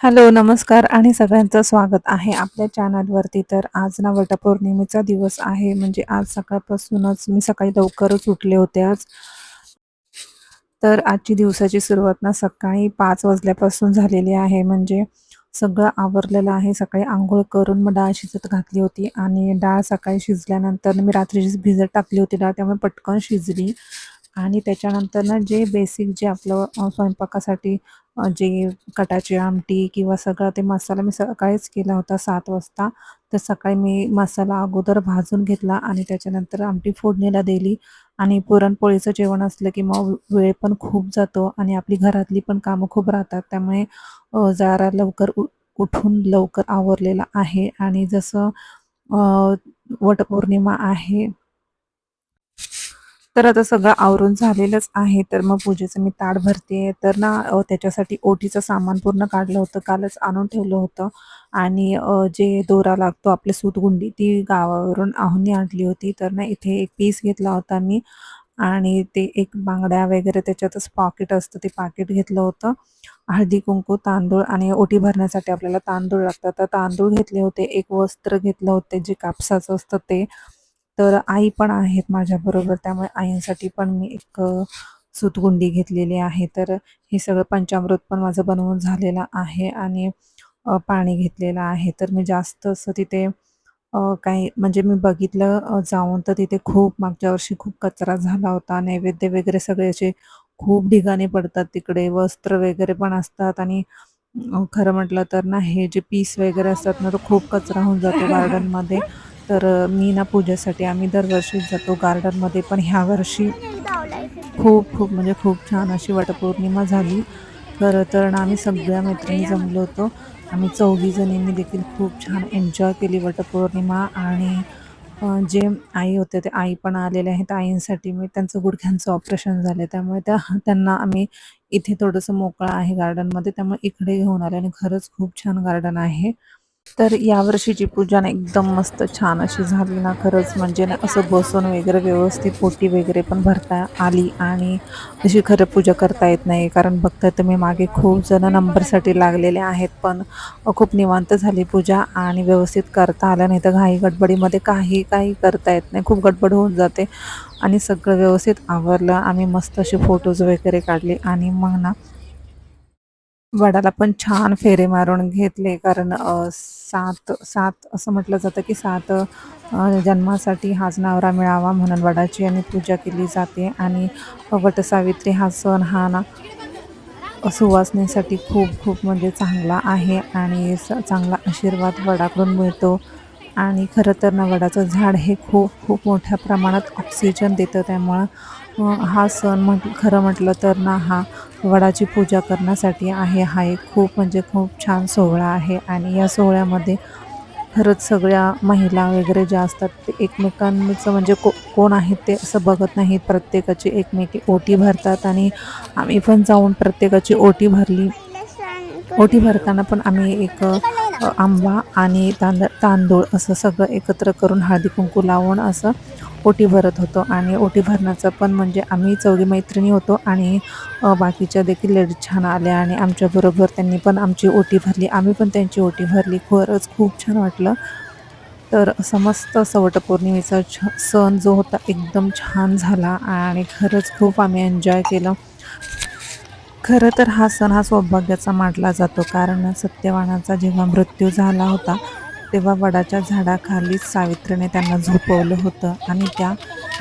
Hello, नमस्कार आणि सगळ्यांचं स्वागत आहे आपल्या चॅनलवरती. तर आज ना वटपौर्णिमेचा दिवस आहे. म्हणजे आज सकाळपासूनच मी सकाळी लवकरच उठले होते आज. तर आजची दिवसाची सुरुवात ना सकाळी 5 वाजल्यापासून झालेली आहे. म्हणजे सगळं आवरलेलं आहे. सकाळी अंघोळ करून मग डाळ शिजत घातली होती आणि डाळ सकाळी शिजल्यानंतर मी रात्रीचीच भिजत टाकली होती डाळ, त्यामुळे पटकन शिजली. आणि त्याच्यानंतर ना जे बेसिक जे आपलं स्वयंपाकासाठी जे कटाची आमटी किंवा सगळा ते मसाला मी सकाळीच केला होता 7 वाजता. तर सकाळी मी मसाला अगोदर भाजून घेतला आणि त्याच्यानंतर आमटी फोडणीला दिली. आणि पुरणपोळीचं जेवण असलं की मग वेळ पण खूप जातो आणि आपली घरातली पण कामं खूप राहतात. त्यामुळे जरा लवकर उठून लवकर आवरलेलं आहे. आणि जसं वटपौर्णिमा आहे, तर आता सगळं आवरून झालेलंच आहे. तर मग पूजेचं मी ताट भरते. तर ना त्याच्यासाठी ओटीचं सामान पूर्ण काढलं होतं. कालच आणून ठेवलं होतं. आणि जे दोरा लागतो आपली सूतगुंडी ती गावावरून आहुनी आणली होती. तर ना इथे एक पीस घेतला होता मी आणि ते एक बांगड्या वगैरे त्याच्यातच पॉकेट असतं ते पाकीट घेतलं होतं. हळदी, कुंकू, तांदूळ आणि ओटी भरण्यासाठी आपल्याला तांदूळ लागतात. तर तांदूळ घेतले होते. एक वस्त्र घेतलं होते जे कापसाचं असतं ते. तर आई पण आहेत माझ्याबरोबर, त्यामुळे आईंसाठी पण मी एक सूतगुंडी घेतलेली आहे. तर हे सगळं पंचामृत पण माझं बनवून झालेलं आहे आणि पाणी घेतलेलं आहे. तर मी जास्त असं तिथे काही म्हणजे मी बघितलं जाऊन, तर तिथे खूप मागच्या वर्षी खूप कचरा झाला होता. नैवेद्य वगैरे सगळे असे खूप ढिगाणे पडतात तिकडे. वस्त्र वगैरे पण असतात आणि खरं म्हटलं तर ना हे जे पीस वगैरे असतात ना, तो खूप कचरा होऊन जातो गार्डनमध्ये. तर मी ना पूजेसाठी आम्ही दरवर्षीच जातो गार्डनमध्ये. पण ह्या वर्षी खूप खूप म्हणजे खूप छान अशी वटपौर्णिमा झाली. खरं तर ना आम्ही सगळ्या मैत्रिणी जमलो होतो. आम्ही 4घी जणींनी देखील खूप छान एन्जॉय केली वटपौर्णिमा. आणि जे आई होते ते आई पण आलेले आहेत. आईंसाठी मी त्यांचं गुडघ्यांचं ऑपरेशन झालं, त्यामुळे त्यांना आम्ही इथे थोडंसं मोकळं आहे गार्डनमध्ये, त्यामुळे इकडे घेऊन आले आणि खरंच खूप छान गार्डन आहे. तर यावर्षीची पूजा ना एकदम मस्त छान अशी झाली ना, खरंच म्हणजे ना असं बसून वगैरे व्यवस्थित ओटी वगैरे पण भरता आली. आणि अशी खरं पूजा करता येत नाही, कारण बघताय तुम्ही मागे खूप जण नंबरसाठी लागलेले आहेत. पण खूप निवांत झाली पूजा आणि व्यवस्थित करता आलं. नाही तर घाई गडबडीमध्ये काही काही करता येत नाही, खूप गडबड होऊन जाते. आणि सगळं व्यवस्थित आवरलं. आम्ही मस्त असे फोटोज वगैरे काढले आणि मग ना वडाला पण छान फेरे मारून घेतले. कारण 7 असं म्हटलं जातं की 7 जन्मासाठी हाच नवरा मिळावा म्हणून वडाची आणि पूजा केली जाते. आणि वटसावित्री हा सण हा ना सुवासिनीसाठी खूप खूप म्हणजे चांगला आहे आणि चांगला आशीर्वाद वडाकडून मिळतो. आणि खरं तर ना वडाचं झाड हे खूप खूप मोठ्या प्रमाणात ऑक्सिजन देतं. त्यामुळं हा सण खरं म्हटलं तर ना हा वडाची पूजा करण्यासाठी आहे. हा एक खूप म्हणजे खूप छान सोहळा आहे. आणि या सोहळ्यामध्ये खरंच सगळ्या महिला वगैरे ज्या असतात ते एकमेकांचं म्हणजे कोण आहेत ते असं बघत नाहीत. प्रत्येकाची एकमेकी ओटी भरतात आणि आम्ही पण जाऊन प्रत्येकाची ओटी भरली. ओटी भरताना पण आम्ही एक आंबा आणि तांदूळ असं सगळं एकत्र करून हळदी-कुंकू लावून असं ओटी भरत होतो. आणि ओटी भरण्याचं पण म्हणजे आम्ही 4घी मैत्रिणी होतो आणि बाकीच्या देखील लेडीज छान आल्या आणि आमच्याबरोबर त्यांनी पण आमची ओटी भरली. आम्ही पण त्यांची ओटी भरली. खरंच खूप छान वाटलं. तर असं मस्त असं वटपौर्णिमेचा सण जो होता एकदम छान झाला आणि खरंच खूप आम्ही एन्जॉय केलं. खरं तर हा सण हा सौभाग्याचा मानला जातो, कारण सत्यवानाचा जेव्हा मृत्यू झाला होता, तेव्हा वडाच्या झाडाखालीच सावित्रीने त्यांना झोपवलं होतं आणि त्या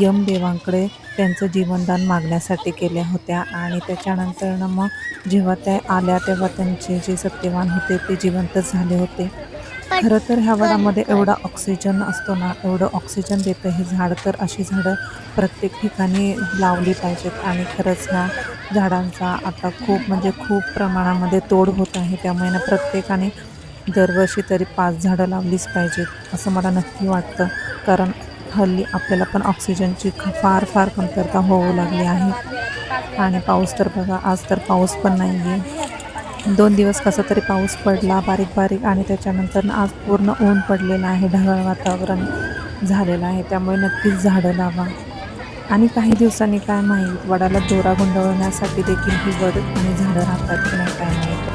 यमदेवांकडे त्यांचं जीवनदान मागण्यासाठी केल्या होत्या. आणि त्याच्यानंतरनं मग जेव्हा त्या आल्या, तेव्हा त्यांचे जे सत्यवान होते ते जिवंत झाले होते. खरं तर ह्या वडामध्ये एवढा ऑक्सिजन असतो ना, एवढं ऑक्सिजन देतं हे झाड, तर अशी झाडं प्रत्येक ठिकाणी लावली पाहिजेत. आणि खरंच ह्या झाडांचा आता खूप म्हणजे खूप प्रमाणामध्ये तोड होत आहे. त्यामुळे ना प्रत्येकाने दरवर्षी तरी 5 झाडं लावलीच पाहिजेत, असं मला नक्की वाटतं. कारण हल्ली आपल्याला पण ऑक्सिजनची फार फार कमतरता होऊ लागली आहे. आणि पाऊस तर बघा, आज तर पाऊस पण नाही आहे. 2 दिवस कसा तरी पाऊस पडला बारीक-बारीक आणि त्याच्यानंतर आज पूर्ण ऊन पडलेलं आहे. ढगाळ वातावरण झालेलं आहे. त्यामुळे नक्कीच झाडं लावा. आणि काही दिवसांनी काय माहीत, वडाला दोरा गुंडवण्यासाठी देखील ही वड आणि झाडं राहतात की नाही काय माहीत.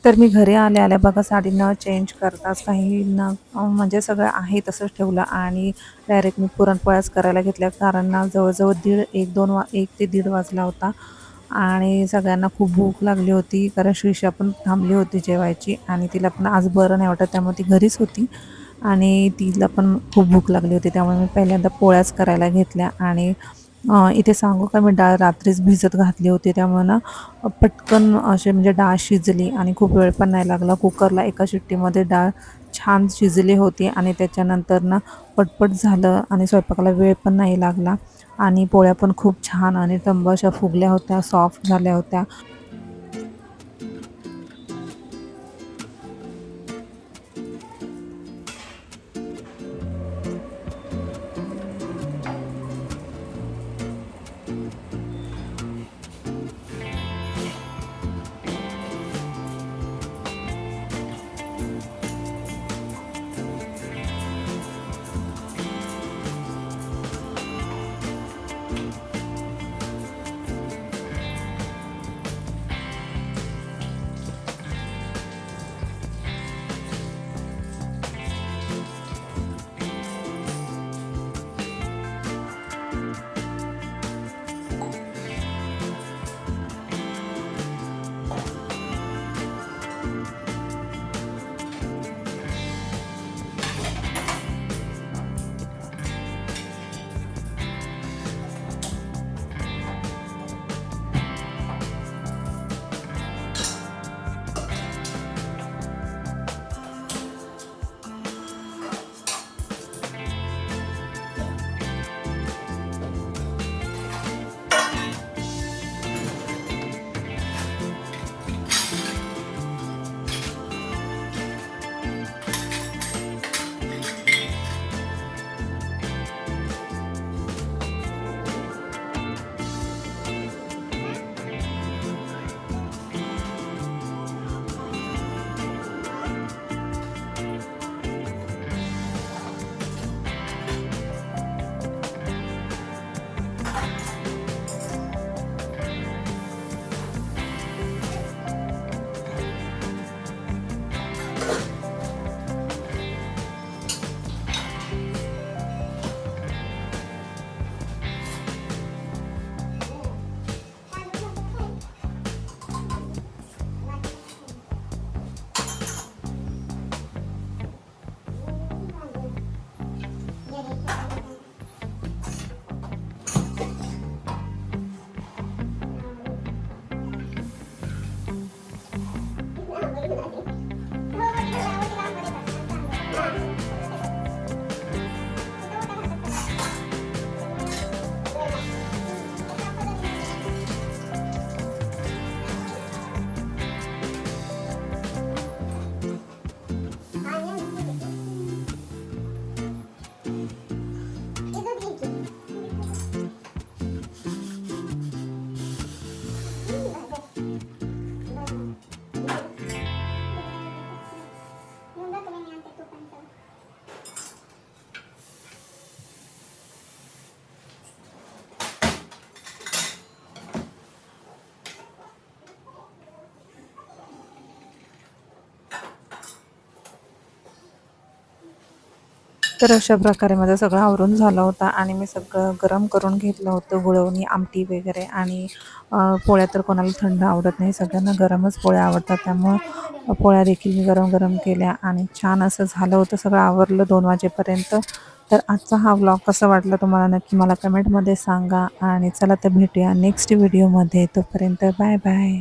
तर मी घरी आल्या-आल्या बघा साडी न चेंज करताच काही न म्हणजे सगळं आहे तसंच ठेवलं आणि डायरेक्ट मी पुरणपोळ्याच करायला घेतल्या. कारण ना जवळ-जवळ 1 ते दीड वाजला होता आणि सगळ्यांना खूप भूक लागली होती. कारण श्रीषा पण थांबली होती जेवायची आणि तिला पण आज बरं नाही वाटत त्यामुळे ती घरीच होती आणि तिला पण खूप भूक लागली होती. त्यामुळे मी पहिल्यांदा पोळ्याच करायला घेतल्या आणि इथे सांगू का मी डाळ रात्रीच भिजत घातली होती त्यामुळे ना पटकन असे म्हणजे डाळ शिजली आणि खूप वेळ पण नाही लागला. कुकरला एका शिट्टीमध्ये डाळ छान शिजली होती आणि त्याच्यानंतर ना पटपट झालं आणि स्वयंपाकाला वेळ पण नाही लागला आणि पोळ्या पण खूप छान आणि टम्म अशा फुगल्या होत्या, सॉफ्ट झाल्या होत्या. तर अशा प्रकारे माझं सगळं आवरून झालं होतं आणि मी सगळं गरम करून घेतलं होतं गुळवणी, आमटी वगैरे आणि पोळ्या तर कोणाला थंड आवडत नाही, सगळ्यांना गरमच पोळ्या आवडतात. त्यामुळं पोळ्या देखील मी गरम-गरम केल्या आणि छान असं झालं होतं. सगळं आवरलं 2 वाजेपर्यंत. तर आजचा हा व्लॉग कसा वाटला तुम्हाला नक्की मला कमेंटमध्ये सांगा आणि चला तर भेटूया नेक्स्ट व्हिडिओमध्ये. तोपर्यंत बाय बाय.